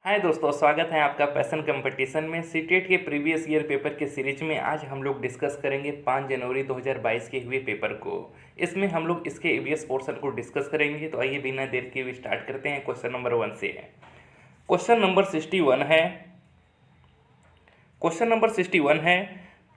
हाय दोस्तों, स्वागत है आपका पैशन कंपटीशन में। सीटेट के प्रीवियस ईयर पेपर के सीरीज में आज हम लोग डिस्कस करेंगे 5 जनवरी 2022 के हुए पेपर को। इसमें हम लोग इसके ईवीएस पोर्शन को डिस्कस करेंगे। तो आइए बिना देर के हुए स्टार्ट करते हैं। क्वेश्चन नंबर 1 से है। क्वेश्चन नंबर 61 है। क्वेश्चन नंबर 61 है,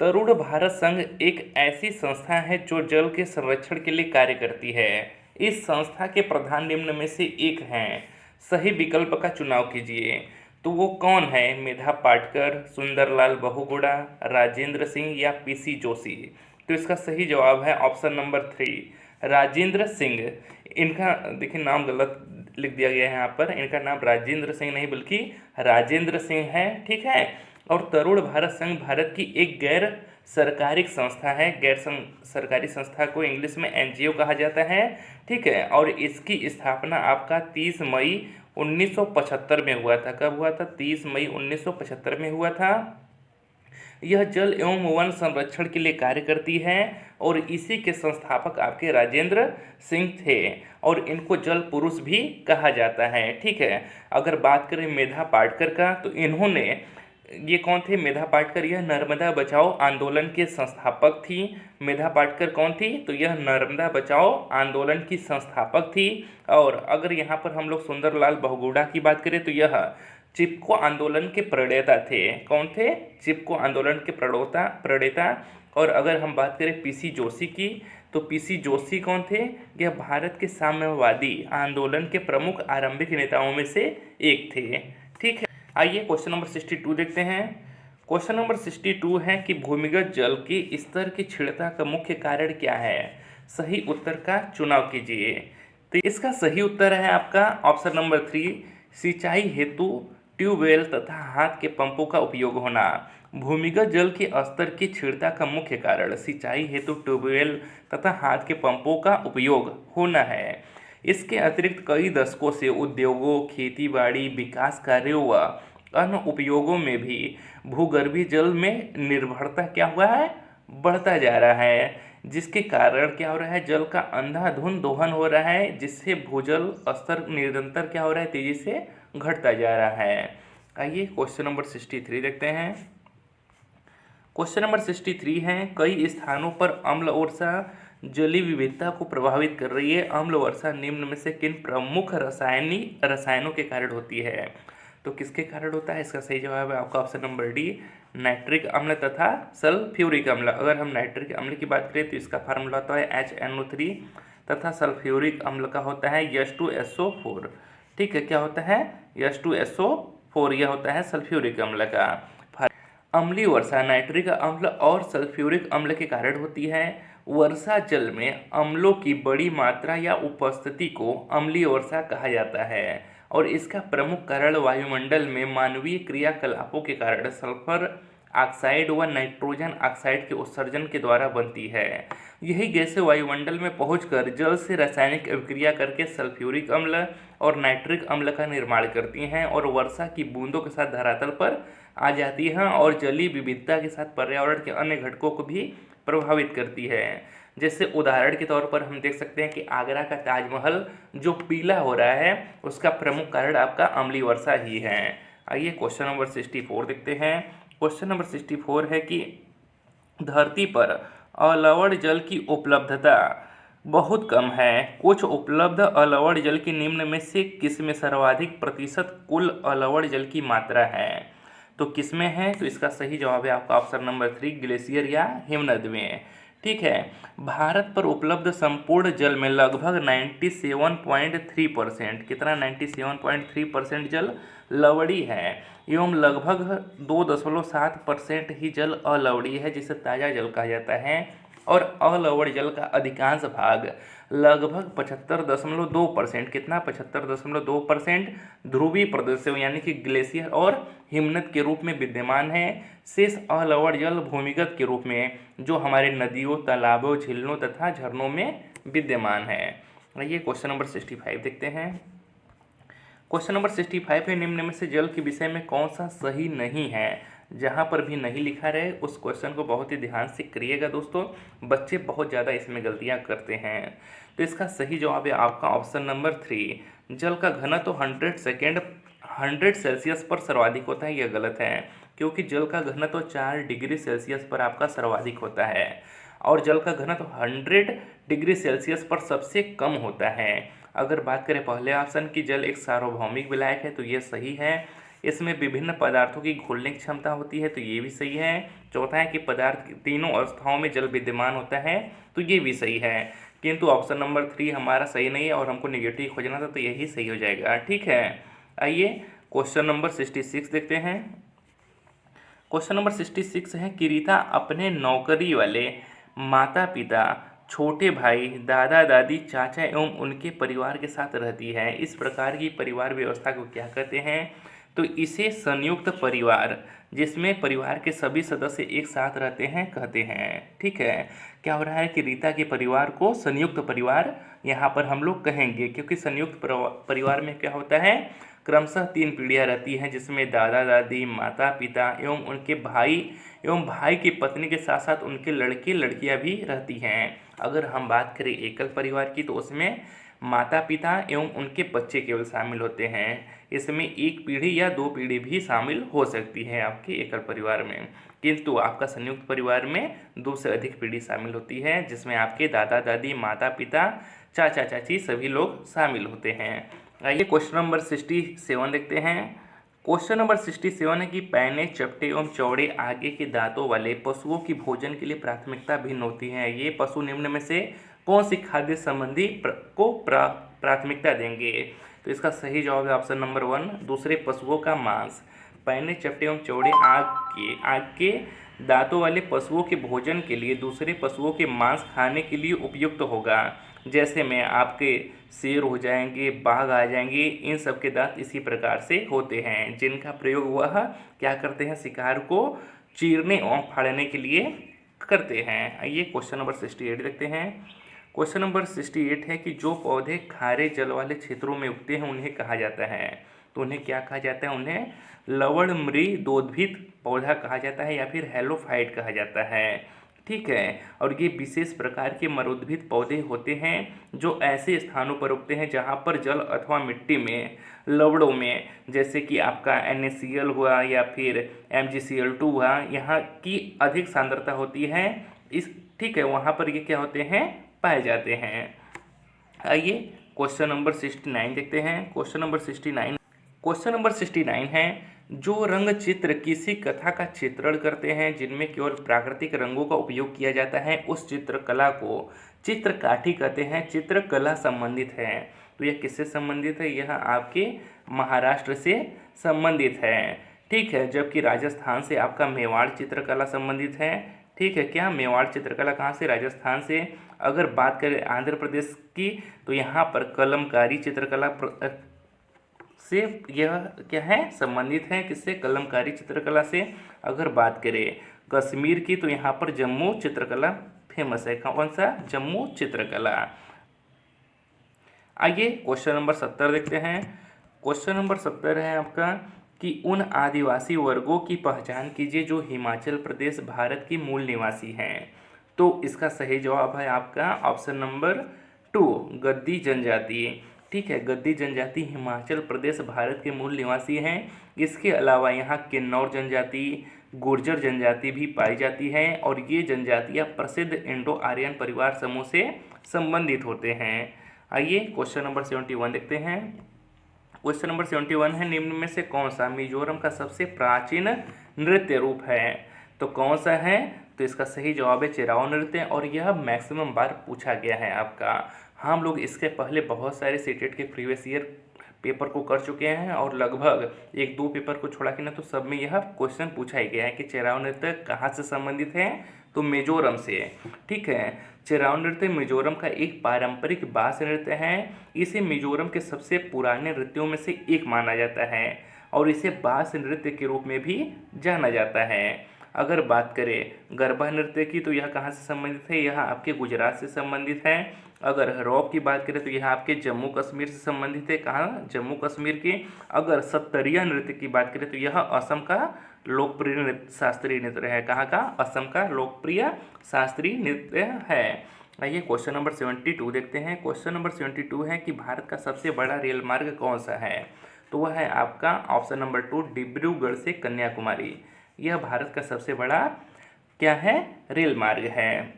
तरुण भारत संघ एक ऐसी संस्था है जो जल के संरक्षण के लिए कार्य करती है। इस संस्था के प्रधान निम्न में से एक हैं। सही विकल्प का चुनाव कीजिए। तो वो कौन है? मेधा पाटकर, सुंदरलाल बहुगुणा, राजेंद्र सिंह या पीसी जोशी। तो इसका सही जवाब है ऑप्शन नंबर 3, राजेंद्र सिंह। इनका देखिए नाम गलत लिख दिया गया है यहाँ पर। इनका नाम राजेंद्र सिंह नहीं बल्कि राजेंद्र सिंह है, ठीक है। और तरुण भारत संघ भारत की एक गैर सरकारी संस्था है। सरकारी संस्था को इंग्लिश में एनजीओ कहा जाता है, ठीक है। और इसकी स्थापना आपका 30 मई 1975 में हुआ था। कब हुआ था? 30 मई 1975 में हुआ था। यह जल एवं वन संरक्षण के लिए कार्य करती है और इसी के संस्थापक आपके राजेंद्र सिंह थे और इनको जल पुरुष भी कहा जाता है, ठीक है। अगर बात करें मेधा पाटकर का, तो इन्होंने, ये कौन थे? मेधा पाटकर यह नर्मदा बचाओ आंदोलन के संस्थापक थी। मेधा पाटकर कौन थी? तो यह नर्मदा बचाओ आंदोलन की संस्थापक थी। और अगर यहाँ पर हम लोग सुंदरलाल बहुगुणा की बात करें तो यह चिपको आंदोलन के प्रणेता थे। कौन थे? चिपको आंदोलन के प्रणेता। और अगर हम बात करें पीसी जोशी की, तो पीसी जोशी कौन थे? यह भारत के साम्यवादी आंदोलन के प्रमुख आरंभिक नेताओं में से एक थे, ठीक है। आइए क्वेश्चन नंबर 62 देखते हैं। क्वेश्चन नंबर 62 है कि भूमिगत जल के स्तर की क्षीणता का मुख्य कारण क्या है? सही उत्तर का चुनाव कीजिए। तो इसका सही उत्तर है आपका ऑप्शन नंबर 3, सिंचाई हेतु ट्यूबवेल तथा हाथ के पंपों का उपयोग होना। भूमिगत जल के स्तर की क्षीणता का मुख्य कारण सिंचाई हेतु ट्यूबवेल तथा हाथ के पंपों का उपयोग होना है। इसके अतिरिक्त कई दशकों से उद्योगों, खेतीबाड़ी, विकास कार्यों व अन्य उपयोगों में भी भूगर्भीय जल में निर्भरता क्या हुआ है? बढ़ता जा रहा है, जिसके कारण क्या हो रहा है? जल का अंधाधुंध दोहन हो रहा है, जिससे भूजल स्तर निरंतर क्या हो रहा है? तेजी से घटता जा रहा है। आइए क्वेश्चन नंबर 63 देखते हैं। क्वेश्चन नंबर 63 है, कई स्थानों पर अम्ल वर्षा जलीय विविधता को प्रभावित कर रही है। अम्ल वर्षा निम्न में से किन प्रमुख रसायनों के कारण होती है? तो किसके कारण होता है? इसका सही जवाब है आपका ऑप्शन नंबर डी, नाइट्रिक अम्ल तथा सल्फ्यूरिक अम्ल। अगर हम नाइट्रिक अम्ल की बात करें तो इसका फार्मूला होता है HNO3 तथा सल्फ्यूरिक अम्ल का होता है H2SO4, ठीक है। क्या होता है? H2SO4, यह होता है सल्फ्यूरिक अम्ल का। अम्लीय वर्षा नाइट्रिक अम्ल और सल्फ्यूरिक अम्ल के कारण होती है। वर्षा जल में अम्लों की बड़ी मात्रा या उपस्थिति को अम्लीय वर्षा कहा जाता है और इसका प्रमुख कारण वायुमंडल में मानवीय क्रियाकलापों के कारण सल्फर ऑक्साइड व नाइट्रोजन ऑक्साइड के उत्सर्जन के द्वारा बनती है। यही गैसें वायुमंडल में पहुंचकर जल से रासायनिक अभिक्रिया करके सल्फ्यूरिक अम्ल और नाइट्रिक अम्ल का निर्माण करती हैं और वर्षा की बूंदों के साथ धरातल पर आ जाती हैं और जलीय विविधता के साथ पर्यावरण के अन्य घटकों को भी प्रभावित करती है। जैसे उदाहरण के तौर पर हम देख सकते हैं कि आगरा का ताजमहल जो पीला हो रहा है, उसका प्रमुख कारण आपका अम्लीय वर्षा ही है। आइए क्वेश्चन नंबर 64 देखते हैं। क्वेश्चन नंबर 64 है कि धरती पर अलवण जल की उपलब्धता बहुत कम है। कुछ उपलब्ध अलवण जल के निम्न में से किसमें सर्वाधिक प्रतिशत कुल अलवण जल की मात्रा है? तो किसमें है? तो इसका सही जवाब है आपका ऑप्शन नंबर 3, ग्लेशियर या हिमनद में, ठीक है। भारत पर उपलब्ध संपूर्ण जल में लगभग 97.3%, कितना? 97.3% जल लवणीय है एवं लगभग 2.7% ही जल अलवणीय है, जिसे ताज़ा जल कहा जाता है। और अलवण जल का अधिकांश भाग लगभग 75.2%, कितना? 75.2% ध्रुवीय प्रदेशों यानी कि ग्लेशियर और हिमनद के रूप में विद्यमान है। शेष अलवण जल भूमिगत के रूप में जो हमारे नदियों, तालाबों, झीलों तथा झरनों में विद्यमान है। आइए क्वेश्चन नंबर 65 देखते हैं। क्वेश्चन नंबर 65 है, निम्न में से जल के विषय में कौन सा सही नहीं है? जहाँ पर भी नहीं लिखा रहे उस क्वेश्चन को बहुत ही ध्यान से करिएगा दोस्तों, बच्चे बहुत ज़्यादा इसमें गलतियाँ करते हैं। तो इसका सही जवाब है आपका ऑप्शन नंबर 3, जल का घनत्व 100 सेल्सियस पर सर्वाधिक होता है, यह गलत है, क्योंकि जल का घनत्व 4 डिग्री सेल्सियस पर आपका सर्वाधिक होता है और जल का घनत्व 100 डिग्री सेल्सियस पर सबसे कम होता है। अगर बात करें पहले ऑप्शन की जल एक सार्वभौमिक विलायक है, तो ये सही है। इसमें विभिन्न पदार्थों की घुलने की क्षमता होती है, तो ये भी सही है। चौथा है कि पदार्थ तीनों अवस्थाओं में जल विद्यमान होता है, तो ये भी सही है। किंतु ऑप्शन नंबर 3 हमारा सही नहीं है और हमको नेगेटिव खोजना था, तो यही सही हो जाएगा। ठीक है, आइए क्वेश्चन नंबर 66 देखते हैं। क्वेश्चन नंबर 66 है कि रीता अपने नौकरी वाले माता पिता, छोटे भाई, दादा दादी, चाचा एवं उनके परिवार के साथ रहती है। इस प्रकार की परिवार व्यवस्था को क्या कहते हैं? तो इसे संयुक्त परिवार, जिसमें परिवार के सभी सदस्य एक साथ रहते हैं, कहते हैं। ठीक है, क्या हो रहा है कि रीता के परिवार को संयुक्त परिवार यहाँ पर हम लोग कहेंगे, क्योंकि संयुक्त परिवार में क्या होता है, क्रमशः 3 पीढ़ियाँ रहती हैं, जिसमें दादा दादी, माता पिता एवं उनके भाई एवं भाई की पत्नी के साथ साथ उनके लड़के लड़कियां भी रहती हैं। अगर हम बात करें एकल परिवार की, तो उसमें माता पिता एवं उनके बच्चे केवल शामिल होते हैं। इसमें एक पीढ़ी या 2 पीढ़ी भी शामिल हो सकती है आपके एकल परिवार में, किंतु आपका संयुक्त परिवार में 2 से अधिक पीढ़ी शामिल होती है, जिसमें आपके दादा दादी, माता पिता, चाचा चाची सभी लोग शामिल होते हैं। आइए क्वेश्चन नंबर 67 देखते हैं। क्वेश्चन नंबर 67 है कि पैने, चपटे एवं चौड़े आगे के दांतों वाले पशुओं की भोजन के लिए प्राथमिकता भिन्न होती है। ये पशु निम्न में से कौन सी खाद्य संबंधी को प्राथमिकता देंगे? तो इसका सही जवाब है ऑप्शन नंबर 1, दूसरे पशुओं का मांस। पैने, चपटे एवं चौड़े आग के दांतों वाले पशुओं के भोजन के लिए दूसरे पशुओं के मांस खाने के लिए उपयुक्त होगा। जैसे में आपके शेर हो जाएंगे, बाघ आ जाएंगे, इन सब के दांत इसी प्रकार से होते हैं, जिनका प्रयोग वह क्या करते हैं, शिकार को चीरने और फाड़ने के लिए करते हैं। आइए क्वेश्चन नंबर 68 देखते हैं। क्वेश्चन नंबर 68 है कि जो पौधे खारे जल वाले क्षेत्रों में उगते हैं उन्हें कहा जाता है। तो उन्हें क्या कहा जाता है? उन्हें लवणमृदोद्भिद पौधा कहा जाता है या फिर हेलोफाइट कहा जाता है। ठीक है, और ये विशेष प्रकार के मरोद्भिद पौधे होते हैं जो ऐसे स्थानों पर उगते हैं जहाँ पर जल अथवा मिट्टी में लवणों में, जैसे कि आपका NaCl हुआ या फिर MgCl2 हुआ, यहाँ की अधिक सांद्रता होती है। ठीक है, वहाँ पर ये क्या होते हैं, पाए जाते हैं। आइए क्वेश्चन नंबर 69 देखते हैं। क्वेश्चन नंबर 69 है, जो रंग चित्र किसी कथा का चित्रण करते हैं जिनमें केवल प्राकृतिक रंगों का उपयोग किया जाता है, उस चित्रकला को चित्रकाठी कहते हैं, चित्रकला संबंधित है। तो यह किससे संबंधित है? यह आपके महाराष्ट्र से संबंधित है। ठीक है, जबकि राजस्थान से आपका मेवाड़ चित्रकला संबंधित है। ठीक है, क्या मेवाड़ चित्रकला कहाँ से? राजस्थान से। अगर बात करें आंध्र प्रदेश की, तो यहाँ पर कलमकारी चित्रकला से यह क्या है, संबंधित है, किससे? कलमकारी चित्रकला से। अगर बात करें कश्मीर की, तो यहाँ पर जम्मू चित्रकला फेमस है। कौन सा? जम्मू चित्रकला। आइए क्वेश्चन नंबर 70 देखते हैं। क्वेश्चन नंबर 70 है आपका कि उन आदिवासी वर्गों की पहचान कीजिए जो हिमाचल प्रदेश भारत की मूल निवासी हैं। तो इसका सही जवाब है आपका ऑप्शन नंबर 2, गद्दी जनजाति। ठीक है, गद्दी जनजाति हिमाचल प्रदेश भारत के मूल निवासी हैं। इसके अलावा यहाँ किन्नौर जनजाति, गुर्जर जनजाति भी पाई जाती है और ये जनजातियाँ प्रसिद्ध इंडो आर्यन परिवार समूह से संबंधित होते हैं। आइए क्वेश्चन नंबर 71 देखते हैं। क्वेश्चन नंबर 71 है, निम्न में से कौन सा मिजोरम का सबसे प्राचीन नृत्य रूप है? तो कौन सा है? तो इसका सही जवाब है चिराओ नृत्य, और यह मैक्सिमम बार पूछा गया है आपका। हम लोग इसके पहले बहुत सारे सीटेट के प्रीवियस ईयर पेपर को कर चुके हैं और लगभग 1-2 पेपर को छोड़ा के ना तो सब में यह क्वेश्चन पूछा ही गया है कि चिराओ नृत्य कहाँ से संबंधित है? तो मिजोरम से। ठीक है, चिराओ नृत्य मिजोरम का एक पारंपरिक बास नृत्य है। इसे मिजोरम के सबसे पुराने नृत्यों में से एक माना जाता है और इसे बास नृत्य के रूप में भी जाना जाता है। अगर बात करें गरबा नृत्य की, तो यह कहाँ से संबंधित है? यह आपके गुजरात से संबंधित है। अगर रॉप की बात करें तो यह आपके जम्मू कश्मीर से संबंधित है। कहाँ? जम्मू कश्मीर की। अगर सत्तरिया नृत्य की बात करें तो यह असम का लोकप्रिय शास्त्रीय नृत्य है। कहाँ का? असम का लोकप्रिय शास्त्रीय नृत्य है। आइए क्वेश्चन नंबर 72 देखते हैं। क्वेश्चन नंबर 72 है कि भारत का सबसे बड़ा रेल मार्ग कौन सा है? तो वह है आपका ऑप्शन नंबर 2 डिब्रूगढ़ से कन्याकुमारी। यह भारत का सबसे बड़ा क्या है, रेल मार्ग है।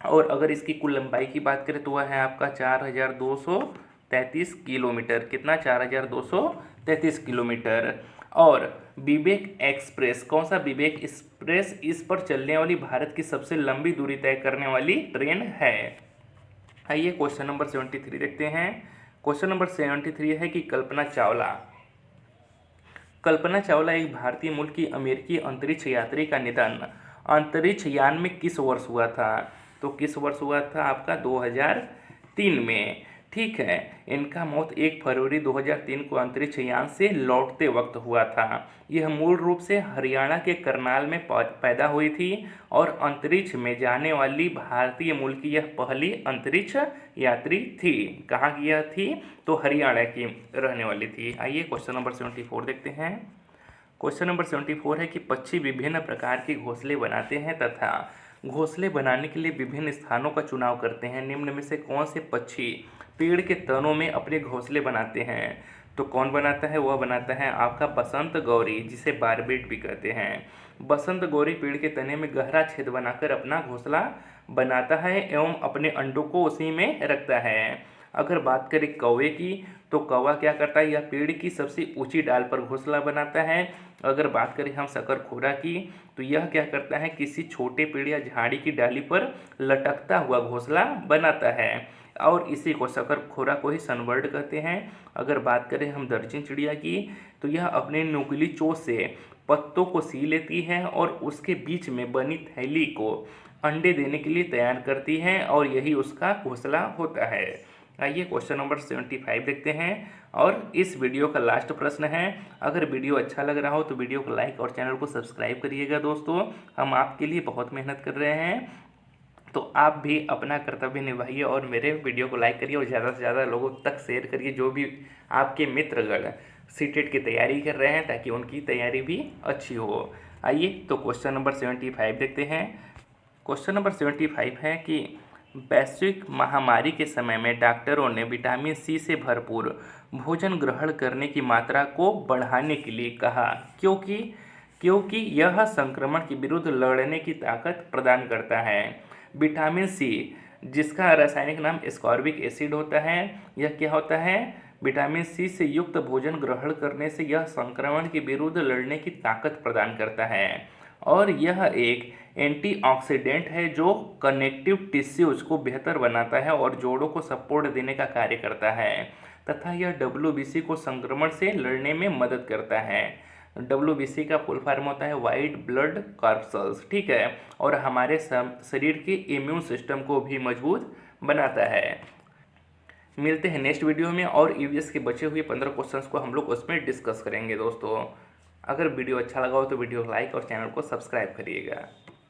और अगर इसकी कुल लंबाई की बात करें तो वह है आपका 4233 किलोमीटर। कितना, 4233 किलोमीटर। और विवेक एक्सप्रेस, कौन सा विवेक एक्सप्रेस, इस पर चलने वाली भारत की सबसे लंबी दूरी तय करने वाली ट्रेन है। आइए क्वेश्चन नंबर 73 देखते हैं। क्वेश्चन नंबर 73 है कि कल्पना चावला एक भारतीय मूल की अमेरिकी अंतरिक्ष यात्री का निधन अंतरिक्ष यान में किस वर्ष हुआ था? तो किस वर्ष हुआ था आपका 2003 में। ठीक है, इनका मौत 1 फरवरी 2003 को अंतरिक्ष यान से लौटते वक्त हुआ था। यह मूल रूप से हरियाणा के करनाल में पैदा हुई थी और अंतरिक्ष में जाने वाली भारतीय मूल की यह पहली अंतरिक्ष यात्री थी। कहाँ की यह थी? तो हरियाणा की रहने वाली थी। आइए क्वेश्चन नंबर 74 देखते हैं। क्वेश्चन नंबर 74 है कि पक्षी विभिन्न प्रकार के घोंसले बनाते हैं तथा घोंसले बनाने के लिए विभिन्न स्थानों का चुनाव करते हैं। निम्न में से कौन से पक्षी पेड़ के तनों में अपने घोंसले बनाते हैं? तो कौन बनाता है? वह बनाता है आपका बसंत गौरी, जिसे बारबेट भी कहते हैं। बसंत गौरी पेड़ के तने में गहरा छेद बनाकर अपना घोंसला बनाता है एवं अपने अंडों को उसी में रखता है। अगर बात करें कौवे की, तो कौवा क्या करता है? यह पेड़ की सबसे ऊंची डाल पर घोंसला बनाता है। अगर बात करें हम शकरखोरा की, तो यह क्या करता है? किसी छोटे पेड़ या झाड़ी की डाली पर लटकता हुआ घोंसला बनाता है और इसी को शकरखोरा को ही सनबर्ड कहते हैं। अगर बात करें हम दर्जन चिड़िया की, तो यह अपने नुकीली चोंच से पत्तों को सी लेती है और उसके बीच में बनी थैली को अंडे देने के लिए तैयार करती है और यही उसका घोंसला होता है। आइए क्वेश्चन नंबर 75 देखते हैं और इस वीडियो का लास्ट प्रश्न है। अगर वीडियो अच्छा लग रहा हो तो वीडियो को लाइक और चैनल को सब्सक्राइब करिएगा दोस्तों। हम आपके लिए बहुत मेहनत कर रहे हैं, तो आप भी अपना कर्तव्य निभाइए और मेरे वीडियो को लाइक करिए और ज़्यादा से ज़्यादा लोगों तक शेयर करिए, जो भी आपके मित्रगण सीटेट की तैयारी कर रहे हैं, ताकि उनकी तैयारी भी अच्छी हो। आइए तो क्वेश्चन नंबर 75 देखते हैं। क्वेश्चन नंबर 75 है कि वैश्विक महामारी के समय में डॉक्टरों ने विटामिन सी से भरपूर भोजन ग्रहण करने की मात्रा को बढ़ाने के लिए कहा, क्योंकि यह संक्रमण के विरुद्ध लड़ने की ताकत प्रदान करता है। विटामिन सी, जिसका रासायनिक नाम एस्कॉर्बिक एसिड होता है, यह क्या होता है? विटामिन सी से युक्त भोजन ग्रहण करने से यह संक्रमण के विरुद्ध लड़ने की ताकत प्रदान करता है और यह एक एंटीऑक्सीडेंट है जो कनेक्टिव टिश्यूज को बेहतर बनाता है और जोड़ों को सपोर्ट देने का कार्य करता है तथा यह WBC को संक्रमण से लड़ने में मदद करता है। WBC का फुल फॉर्म होता है वाइट ब्लड कॉर्पसल्स। ठीक है, और हमारे शरीर के इम्यून सिस्टम को भी मजबूत बनाता है। मिलते हैं नेक्स्ट वीडियो में और EVS के बचे हुए 15 क्वेश्चंस को हम लोग उसमें डिस्कस करेंगे दोस्तों। अगर वीडियो अच्छा लगा हो तो वीडियो को लाइक और चैनल को सब्सक्राइब करिएगा।